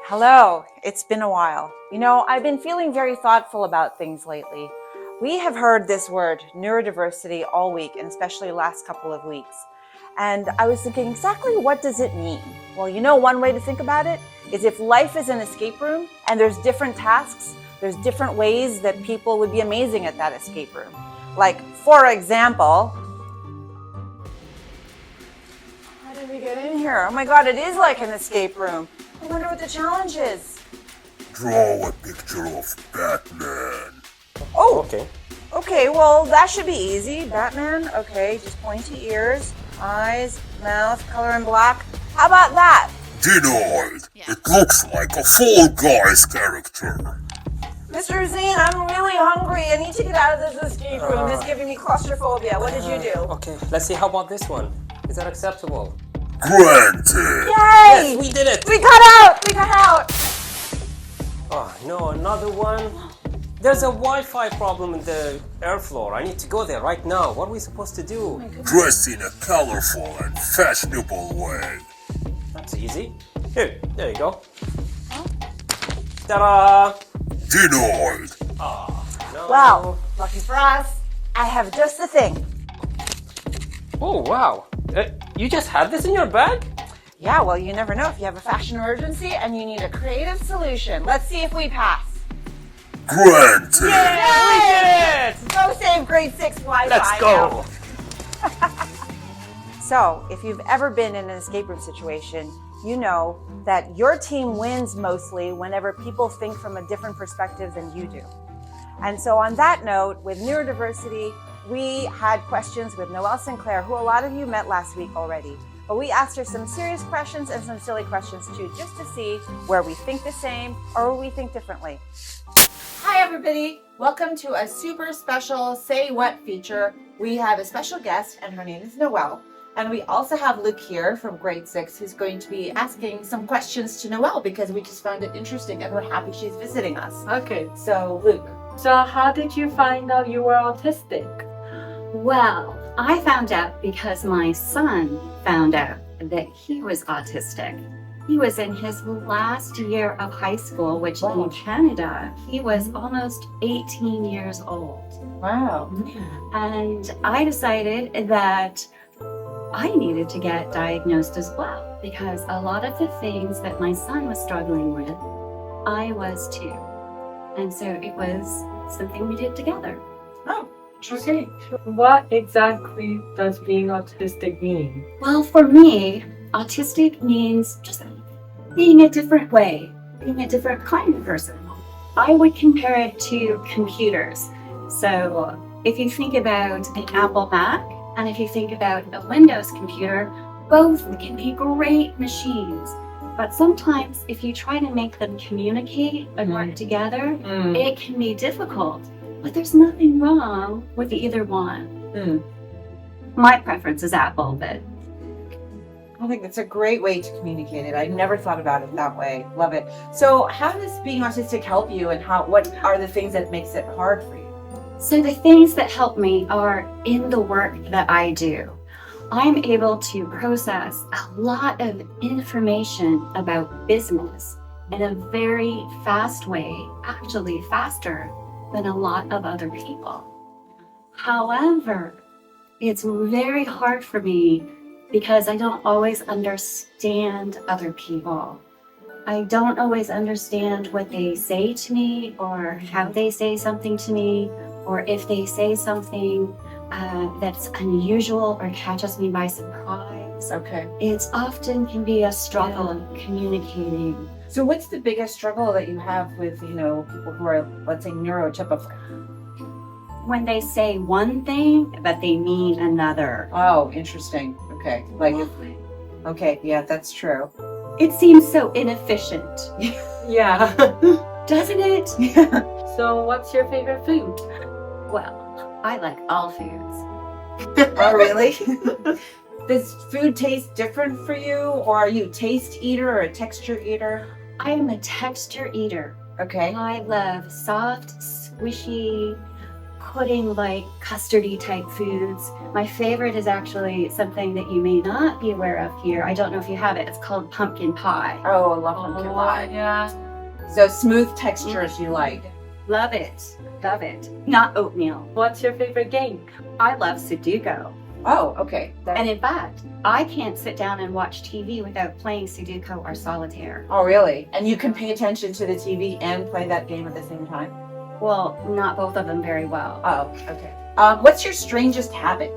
Hello, it's been a while. You know, I've been feeling very thoughtful about things lately. We have heard this word, neurodiversity, all week, and especially last couple of weeks. And I was thinking, exactly what does it mean? Well, you know, one way to think about it is if life is an escape room and there's different tasks, there's different ways that people would be amazing at that escape room. Like, for example, how did we get in here? Oh my God, it is like an escape room. I wonder what the challenge is. Draw a picture of Batman. Oh, Okay. okay, well, that should be easy. Batman, okay, just pointy ears, eyes, mouth, color in black. How about that? Denied. It looks like a Fall Guys character. Mr. Zine, I'm really hungry. I need to get out of this escape room. It's giving me claustrophobia. What did you do? Okay, let's see. How about this one? Is that acceptable? Granted. Yay! Yes, we did it! We got out! We got out! Oh, no, another one. There's a Wi-Fi problem in the air floor. I need to go there right now. What are we supposed to do? Dressed in a colorful and fashionable way. That's easy. Here, there you go. Ta-da! Denied. No. Well, lucky for us, I have just the thing. Oh, wow. You just had this in your bag? Yeah, well, you never know if you have a fashion emergency and you need a creative solution. Let's see if we pass. Granted. We did it! Go save grade 6 Wi-Fi. Let's go! So, if you've ever been in an escape room situation, you know that your team wins mostly whenever people think from a different perspective than you do. And so on that note, with neurodiversity, we had questions with Noelle Sinclair, who a lot of you met last week already. But we asked her some serious questions and some silly questions too, just to see where we think the same or where we think differently. Hi everybody, welcome to a super special Say What feature. We have a special guest and her name is Noelle. And we also have Luke here from grade 6 who's going to be asking some questions to Noelle because we just found it interesting and we're happy she's visiting us. Okay, So Luke. so how did you find out you were autistic? Well, I found out because my son found out that he was autistic. He was in his last year of high school, which in Canada, he was almost 18 years old. Wow. And I decided that I needed to get diagnosed as well because a lot of the things that my son was struggling with, I was too. And so it was something we did together. Oh, Okay, what exactly does being autistic mean? Well, for me, autistic means just being a different way, being a different kind of person. I would compare it to computers. So if you think about an Apple Mac and if you think about a Windows computer, both can be great machines. But sometimes if you try to make them communicate and work together, it can be difficult. But there's nothing wrong with either one. My preference is Apple, but I think that's a great way to communicate it. I never thought about it that way. Love it. So how does being autistic help you and what are the things that makes it hard for you? so the things that help me are in the work that I do. I'm able to process a lot of information about business in a very fast way, actually faster than a lot of other people. However, it's very hard for me because I don't always understand other people. I don't always understand what they say to me or how they say something to me, or if they say something that's unusual or catches me by surprise. Okay. It's often can be a struggle communicating. So what's the biggest struggle that you have with, people who are, let's say, neurotypical? When they say one thing, but they mean another. Oh, interesting. Okay. Okay, yeah, that's true. It seems so inefficient, Yeah. doesn't it? Yeah. So what's your favorite food? Well, I like all foods. Oh, really? Does food taste different for you, or are you a taste eater or a texture eater? I am a texture eater. Okay. I love soft, squishy, putting like custardy type foods. My favorite is actually something that you may not be aware of here. I don't know if you have it. It's called pumpkin pie. Oh, I love pumpkin pie. Yeah. So smooth textures you like. Love it. Love it. Not oatmeal. What's your favorite game? I love Sudoku. Oh, okay. And in fact, I can't sit down and watch TV without playing Sudoku or solitaire. Oh, really? And you can pay attention to the TV and play that game at the same time? Well, not both of them very well. Oh, okay. What's your strangest habit?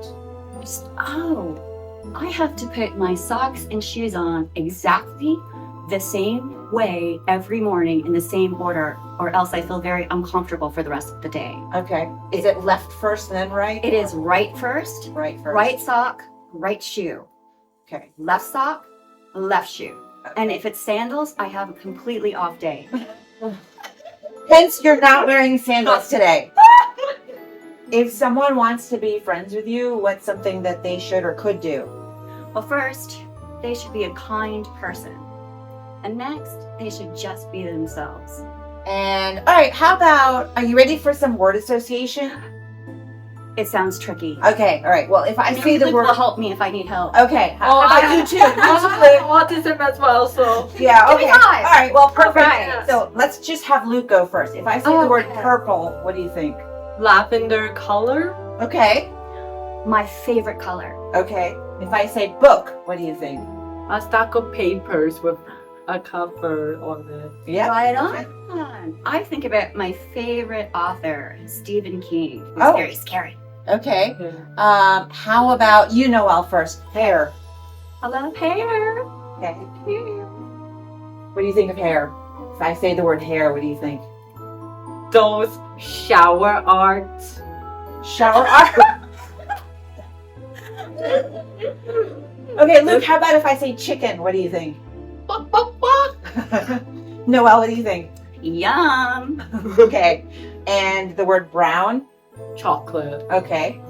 I have to put my socks and shoes on exactly the same way every morning in the same order, or else I feel very uncomfortable for the rest of the day. Okay. Is it left first, then right? It is right first, Right first. right sock, right shoe, Okay. left sock, left shoe. And if it's sandals, I have a completely off day. Hence, you're not wearing sandals today. If someone wants to be friends with you, what's something that they should or could do? Well, first, they should be a kind person. And next, they should just be themselves. And, all right, how about, are you ready for some word association? It sounds tricky. Okay, all right. Well, if I say the Luke word... will help me if I need help. Okay, how about you too? I have autism as well, so. Yeah, Give me okay. 5. All right, well, perfect. Right. So let's just have Luke go first. If I say the word purple, what do you think? Lavender color. Okay, My favorite color. okay. If I say book, what do you think? A stack of papers with a cover on it. Yeah. Right on. I think about my favorite author, Stephen King. Who's Oh. very scary. Okay. Yeah. How about you, Noelle, first? Hair. I love hair. Okay. What do you think of hair? If I say the word hair, what do you think? Those shower art. Shower art. Okay, Luke, how about if I say chicken? What do you think? Noelle, what do you think? Yum. Okay. And the word brown? Chocolate. Okay.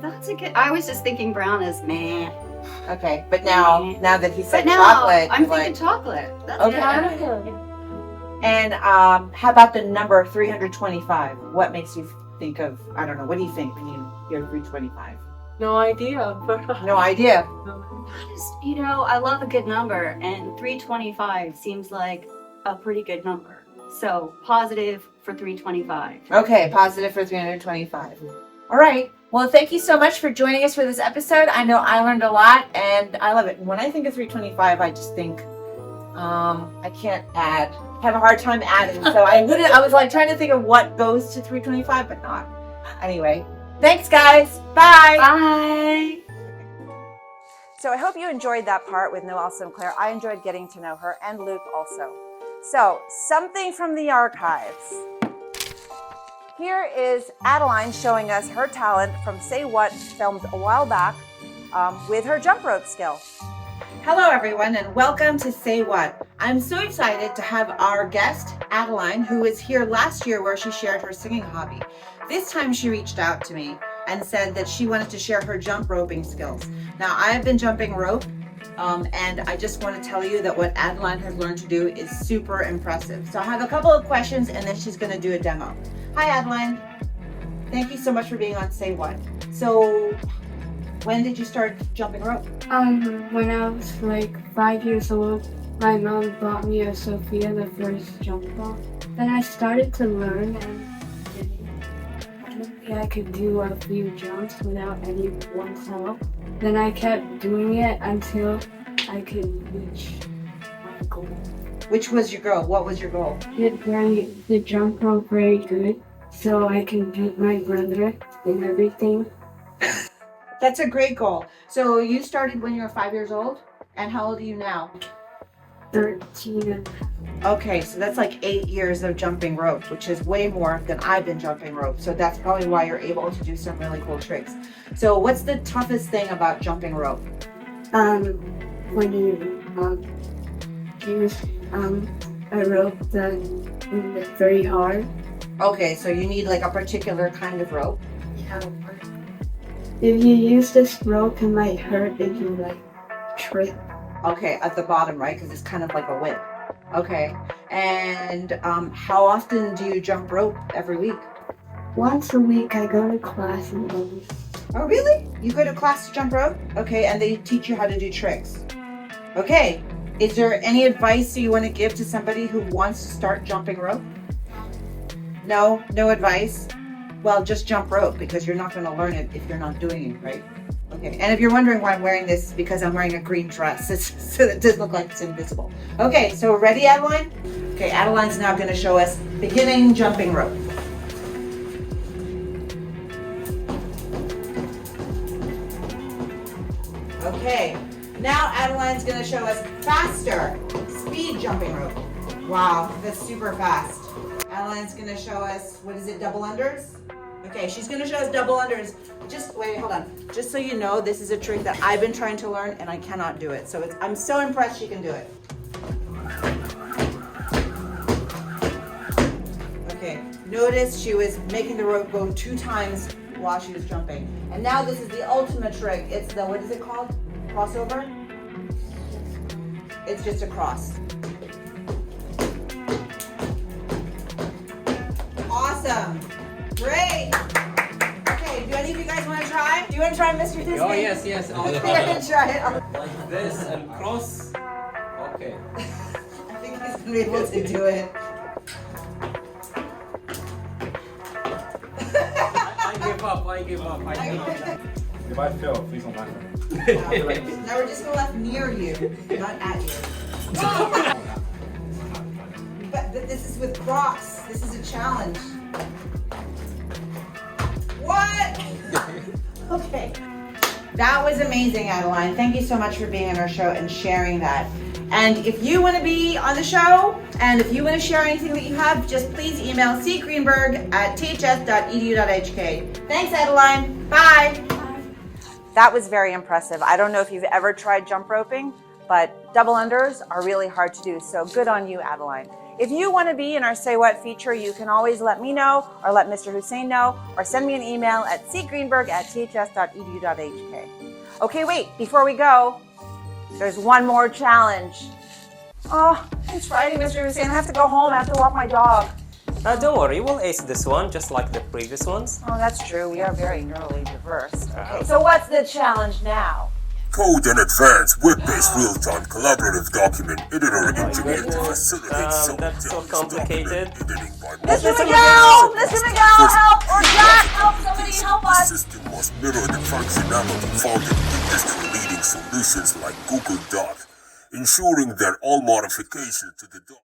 That's a good. I was just thinking brown is meh. Okay. But now that he said But now chocolate, I'm you're thinking like, chocolate. That's Okay. good. and how about the number 325? What makes you think of, I don't know, what do you think when you hear 325? No idea. No idea. I love a good number, and 325 seems like a pretty good number. So positive for 325. Okay, positive for 325. All right. Well, thank you so much for joining us for this episode. I know I learned a lot, and I love it. When I think of 325, I just think I can't add. I have a hard time adding. So I was like trying to think of what goes to 325, but not. Anyway, thanks, guys. Bye. Bye. So I hope you enjoyed that part with Noelle Sinclair. I enjoyed getting to know her, and Luke also. So, something from the archives. Here is Adeline showing us her talent from Say Whaaat, filmed a while back with her jump rope skill. Hello, everyone, and welcome to Say Whaaat. I'm so excited to have our guest, Adeline, who was here last year where she shared her singing hobby. This time she reached out to me and said that she wanted to share her jump roping skills. Now, I've been jumping rope, and I just want to tell you that what Adeline has learned to do is super impressive. So I have a couple of questions, and then she's going to do a demo. Hi, Adeline. Thank you so much for being on Say Whaaat. So, when did you start jumping rope? When I was like 5 years old, my mom bought me a Sophia, the first jump ball. Then I started to learn, and I could do a few jumps without anyone's help. Then I kept doing it until I could reach my goal. Which was your goal? What was your goal? Get the jump rope very good so I can beat my brother and everything. That's a great goal. So you started when you were 5 years old? And how old are you now? 13. Okay, so that's like 8 years of jumping rope, which is way more than I've been jumping rope. So that's probably why you're able to do some really cool tricks. So what's the toughest thing about jumping rope? When you use a rope that is very hard. Okay, so you need like a particular kind of rope. If you use this rope, it might hurt if you like trip. Okay, at the bottom, right? Because it's kind of like a whip. Okay, and how often do you jump rope every week? Once a week I go to class and then Oh, really? You go to class to jump rope? Okay, and they teach you how to do tricks. Okay, is there any advice you want to give to somebody who wants to start jumping rope? No, no advice? Well, just jump rope because you're not going to learn it if you're not doing it, right? Okay, and if you're wondering why I'm wearing this, it's because I'm wearing a green dress, so it does look like it's invisible. Okay, so ready, Adeline? Okay, Adeline's now going to show us beginning jumping rope. Okay, now Adeline's going to show us faster speed jumping rope. Wow, that's super fast. Adeline's going to show us, what is it, double unders? Okay, she's going to show us double unders. Just, wait, hold on. Just so you know, this is a trick that I've been trying to learn and I cannot do it. So I'm so impressed she can do it. Okay, notice she was making the rope go 2 times while she was jumping. And now this is the ultimate trick. It's the, what is it called? Crossover? It's just a cross. Awesome. Great. Okay, do any of you guys want to try? Do you want to try, Mr. Disney? Oh, yes, yes. You're going to try it. Like this and cross. Okay. I think he's going to be able to do it. I give up. If I fail, please don't laugh at me. Now we're just going to laugh near you, not at you. But this is with cross. This is a challenge. What? Okay. That was amazing, Adeline. Thank you so much for being on our show and sharing that. And if you want to be on the show, and if you want to share anything that you have, just please email cgreenberg@ths.edu.hk. Thanks, Adeline. Bye. That was very impressive. I don't know if you've ever tried jump roping, but double unders are really hard to do. So good on you, Adeline. If you want to be in our Say What feature, you can always let me know or let Mr. Hussein know or send me an email at cgreenberg@ths.edu.hk. Okay, wait, before we go, there's one more challenge. Oh, it's Friday, Mr. Hussein. I have to go home. I have to walk my dog. Don't worry, we'll ace this one just like the previous ones. Oh, that's true. We are very neurally diverse. Okay, so what's the challenge now? Code an advanced web-based real-time collaborative document editor engineered to facilitate That's so complicated. editing by Mr. multiple Miguel! Mr. Miguel, help! Or Jack, help! Somebody help The us! system must mirror the functionality found in industry-leading solutions like Google Doc, ensuring that all modifications to the doc